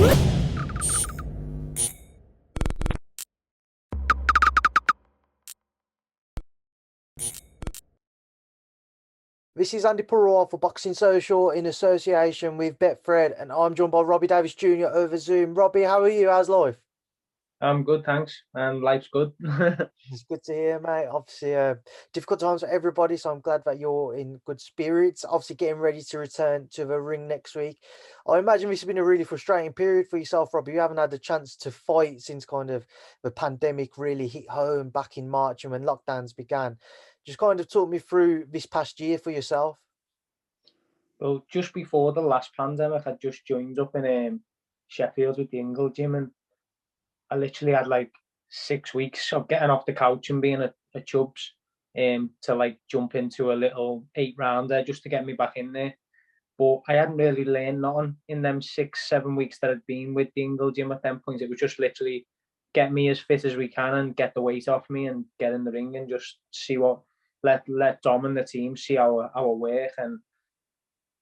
This is Andy Purewal for Boxing Social in association with Betfred, and I'm joined by Robbie Davies Jr. over Zoom. Robbie, how are you? How's life? I'm good, thanks. And life's good. It's good to hear, mate. Obviously, difficult times for everybody, so I'm glad that you're in good spirits. Obviously, getting ready to return to the ring next week. I imagine this has been a really frustrating period for yourself, Robbie. You haven't had the chance to fight since kind of the pandemic really hit home back in March and when lockdowns began. Just kind of talk me through this past year for yourself. Well, just before the last pandemic, I just joined up in Sheffield with the Ingle gym, and I literally had like 6 weeks of getting off the couch and being a chubs, to like jump into a little 8 rounder just to get me back in there. But I hadn't really learned nothing in them 6, 7 weeks that I'd been with the Ingle gym at them points. It was just literally get me as fit as we can and get the weight off me and get in the ring and just see what let Dom and the team see our work and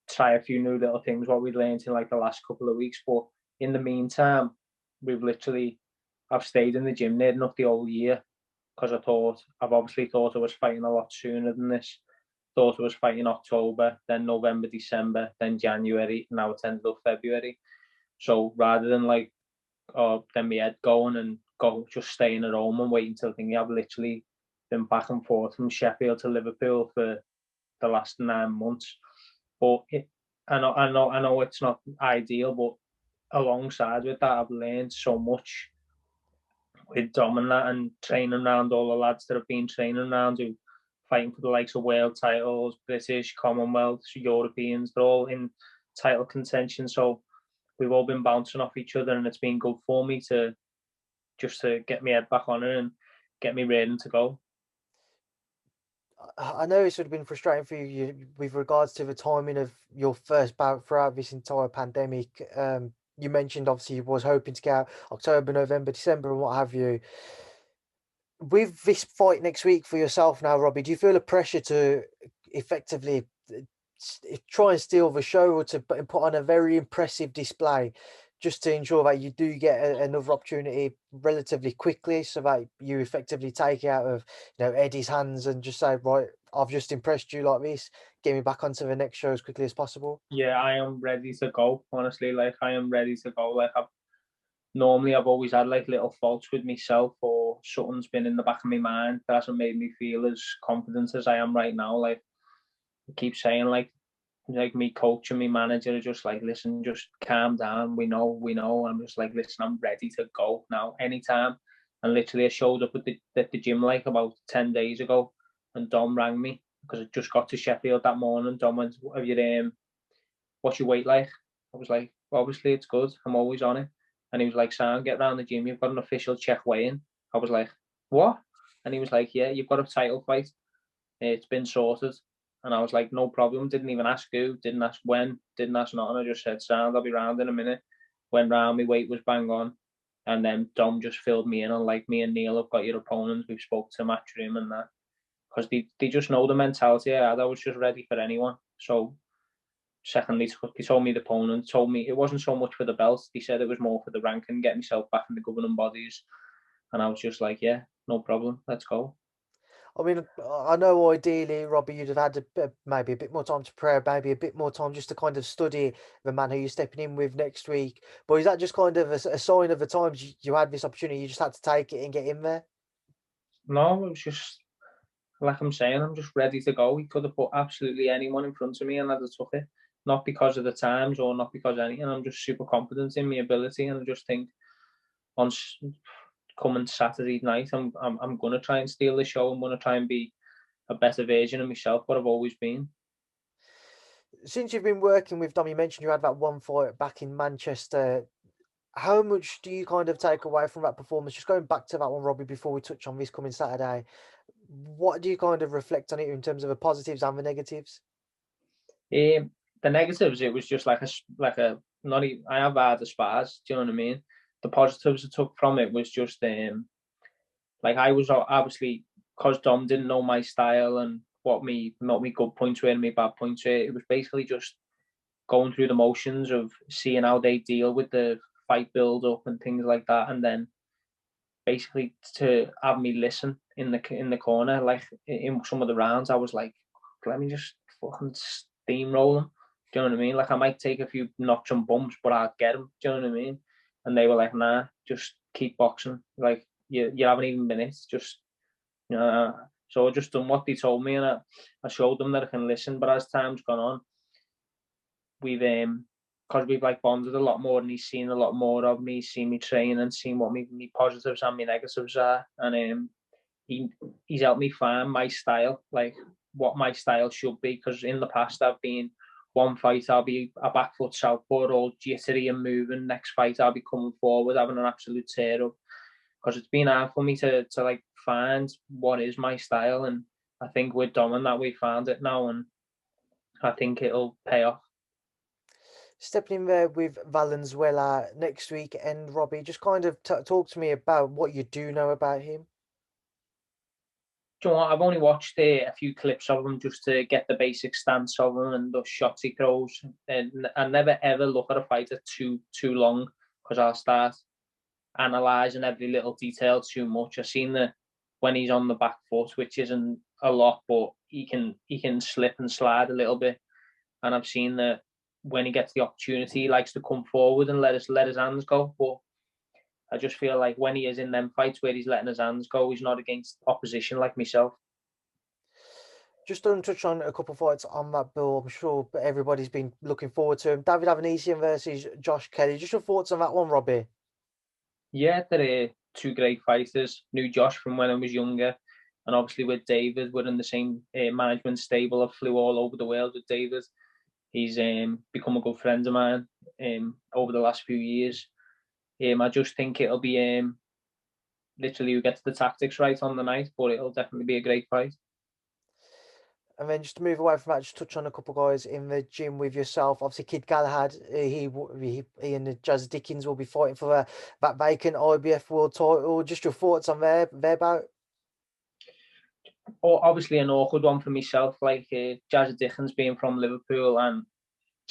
try a few new little things what we learned in like the last couple of weeks. But in the meantime, we've literally I've stayed in the gym near enough the whole year because I've obviously thought I was fighting a lot sooner than this. Thought I was fighting October, then November, December, then January. Now it's ended up February. So rather than like then my head going and go just staying at home and waiting till thinking, I've literally been back and forth from Sheffield to Liverpool for the last 9 months. But I know it's not ideal, but alongside with that, I've learned so much with Dom and that, and training around all the lads that have been training around who fighting for the likes of world titles, British, Commonwealth, Europeans. They're all in title contention, so we've all been bouncing off each other, and it's been good for me to just to get my head back on it and get me ready to go. I know it's would have been frustrating for you with regards to the timing of your first bout throughout this entire pandemic. You mentioned obviously you was hoping to get out October, November, December, and what have you. With this fight next week for yourself now, Robbie, do you feel a pressure to effectively try and steal the show or to put on a very impressive display just to ensure that you do get another opportunity relatively quickly so that you effectively take it out of Eddie's hands and just say, right, I've just impressed you like this, get me back onto the next show as quickly as possible? Yeah, I am ready to go. Honestly, like I am ready to go. Like I've always had like little faults with myself or something's been in the back of my mind that hasn't made me feel as confident as I am right now. Like I keep saying, like me coach and me manager are just like, listen, just calm down. We know, we know. I'm just like, listen, I'm ready to go now, anytime. And literally, I showed up at the gym like about 10 days ago, and Dom rang me because I just got to Sheffield that morning. Dom went, "Have you what's your weight like?" I was like, "Obviously, it's good. I'm always on it." And he was like, "Sam, get round the gym. You've got an official check weigh-in." I was like, "What?" And he was like, "Yeah, you've got a title fight. It's been sorted." And I was like, no problem. Didn't even ask who, didn't ask when, didn't ask nothing. I just said, sound, I'll be round in a minute. Went round, my weight was bang on. And then Dom just filled me in on like, me and Neil have got your opponents. We've spoke to Matchroom and that. Because they just know the mentality I had. I was just ready for anyone. So secondly, he told me the opponent, told me it wasn't so much for the belt. He said it was more for the ranking, get myself back in the governing bodies. And I was just like, yeah, no problem. Let's go. I mean, I know ideally, Robbie, you'd have had maybe a bit more time to prepare, maybe a bit more time just to kind of study the man who you're stepping in with next week. But is that just kind of a sign of the times you had this opportunity, you just had to take it and get in there? No, it was just like I'm saying, I'm just ready to go. He could have put absolutely anyone in front of me and I'd have took it. Not because of the times or not because of anything. I'm just super confident in my ability, and I just think on coming Saturday night, I'm gonna try and steal the show. I'm gonna try and be a better version of myself, what I've always been. Since you've been working with Dom, you mentioned you had that one fight back in Manchester. How much do you kind of take away from that performance? Just going back to that one, Robbie, before we touch on this coming Saturday, what do you kind of reflect on it in terms of the positives and the negatives? The negatives, it was just like a not even, I have had the spars. Do you know what I mean? The positives I took from it was just like I was obviously, because Dom didn't know my style and what me good points were and my bad points were. It was basically just going through the motions of seeing how they deal with the fight build up and things like that, and then basically to have me listen in the corner, like in some of the rounds, I was like, let me just fucking steamroll them. Do you know what I mean? Like I might take a few knocks and bumps, but I'll get them. Do you know what I mean? And they were like, nah, just keep boxing. Like you haven't even been it. Just so I just done what they told me, and I showed them that I can listen. But as time's gone on, we've because we've like bonded a lot more, and he's seen a lot more of me, seen me train, and seen what me positives and me negatives are, and he's helped me find my style, like what my style should be. Because in the past, I've been one fight I'll be a back foot southpaw, all jittery and moving. Next fight I'll be coming forward, having an absolute tear up. Because it's been hard for me to like find what is my style, and I think with Dom that we found it now, and I think it'll pay off. Stepping in there with Valenzuela next week, and Robbie, just kind of talk to me about what you do know about him. Do you know what? I've only watched a few clips of him just to get the basic stance of him and the shots he throws. And I never ever look at a fighter too long, because I'll start analysing every little detail too much. I've seen that when he's on the back foot, which isn't a lot, but he can slip and slide a little bit. And I've seen that when he gets the opportunity, he likes to come forward and let his hands go. But I just feel like when he is in them fights where he's letting his hands go, he's not against opposition like myself. Just to touch on a couple of fights on that bill, I'm sure everybody's been looking forward to him. David Avanesian versus Josh Kelly. Just your thoughts on that one, Robbie? Yeah, they're two great fighters. Knew Josh from when I was younger, and obviously with David, we're in the same management stable. I flew all over the world with David. He's become a good friend of mine over the last few years. I just think it'll be literally who gets the tactics right on the night, but it'll definitely be a great fight. And then just to move away from that, just touch on a couple of guys in the gym with yourself. Obviously, Kid Galahad, he and Jazz Dickens will be fighting for that vacant IBF world title. Just your thoughts on their bout? Oh, obviously an awkward one for myself, like Jazz Dickens being from Liverpool, and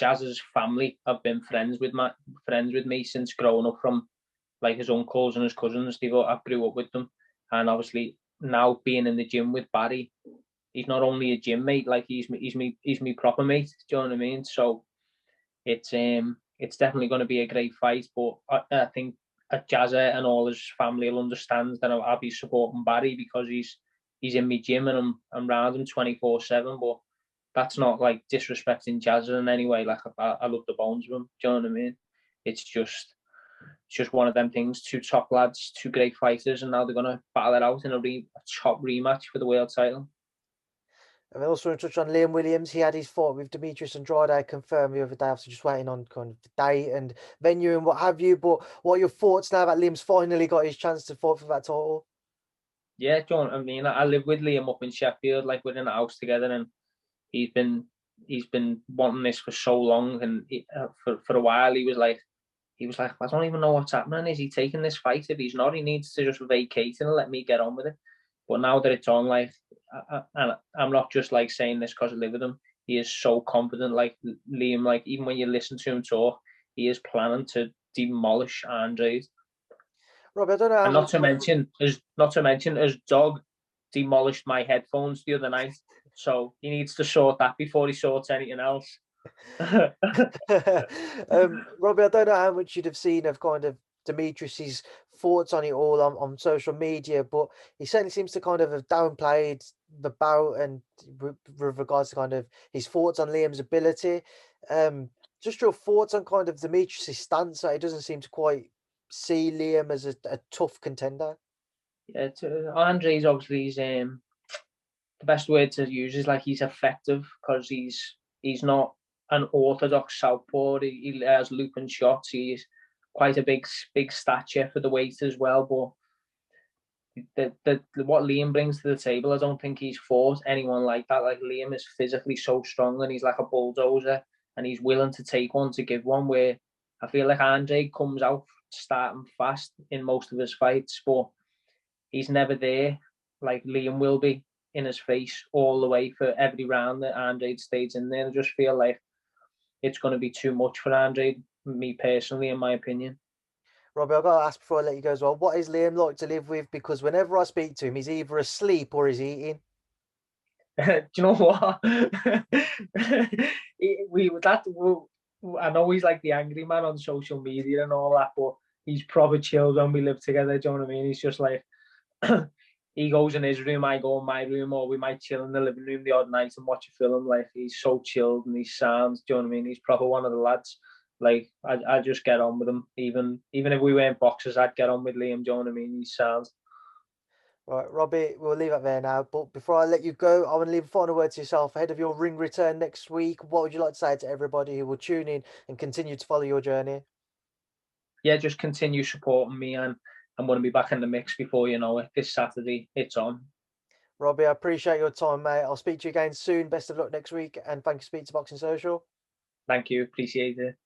Jazz's family have been friends with me since growing up, from like his uncles and his cousins. I grew up with them, and obviously now being in the gym with Barry, he's not only a gym mate, like he's me proper mate. Do you know what I mean? So it's definitely going to be a great fight. But I think Jazza and all his family will understand that I'll be supporting Barry, because he's in my gym and I'm around him 24/7. But that's not like disrespecting Jazza in any way. Like I love the bones of him. Do you know what I mean? It's just one of them things. Two top lads, two great fighters, and now they're gonna battle it out in a top rematch for the world title. And then also to touch on Liam Williams, he had his fight with Demetrius Andrade confirmed the other day. After just waiting on kind of the date and venue and what have you. But what are your thoughts now that Liam's finally got his chance to fight for that title? Yeah, do you know what I mean? I live with Liam up in Sheffield, like we're in a house together, and he's been wanting this for so long, and for a while he was like, I don't even know what's happening. Is he taking this fight? If he's not, he needs to just vacate and let me get on with it. But now that it's on, like, and I'm not just like saying this because I live with him. He is so confident. Like Liam, like even when you listen to him talk, he is planning to demolish Andrade. Rob, I don't know how And much. not to mention his dog demolished my headphones the other night. So he needs to sort that before he sorts anything else. Robbie, I don't know how much you'd have seen of kind of Demetrius's thoughts on it all on social media, but he certainly seems to kind of have downplayed the bout and with regards to kind of his thoughts on Liam's ability. Just your thoughts on kind of Demetrius's stance that he doesn't seem to quite see Liam as a tough contender. Yeah, Andre's obviously the best word to use is like he's effective, because he's not an orthodox southpaw. He has looping shots. He's quite a big stature for the weight as well. But what Liam brings to the table, I don't think he's fought anyone like that. Like Liam is physically so strong, and he's like a bulldozer, and he's willing to take one to give one. Where I feel like Andre comes out starting fast in most of his fights, but he's never there like Liam will be, in his face all the way for every round that Andrade stays in there. I just feel like it's going to be too much for Andrade, me personally, in my opinion. Robbie, I've got to ask before I let you go as well. What is Liam like to live with? Because whenever I speak to him, he's either asleep or he's eating. Do you know what? we that I know he's like the angry man on social media and all that, but he's proper chilled when we live together. Do you know what I mean? He's just like he goes in his room, I go in my room, or we might chill in the living room the odd night and watch a film. Like he's so chilled and he sounds. Do you know what I mean? He's proper one of the lads. Like I just get on with him. Even if we weren't boxers, I'd get on with Liam. Do you know what I mean? He sounds. Right, Robbie, we'll leave it there now. But before I let you go, I want to leave a final word to yourself ahead of your ring return next week. What would you like to say to everybody who will tune in and continue to follow your journey? Yeah, just continue supporting me, and I'm going to be back in the mix before you know it. This Saturday, it's on. Robbie, I appreciate your time, mate. I'll speak to you again soon. Best of luck next week, and thank you, Speak to Boxing Social. Thank you, appreciate it.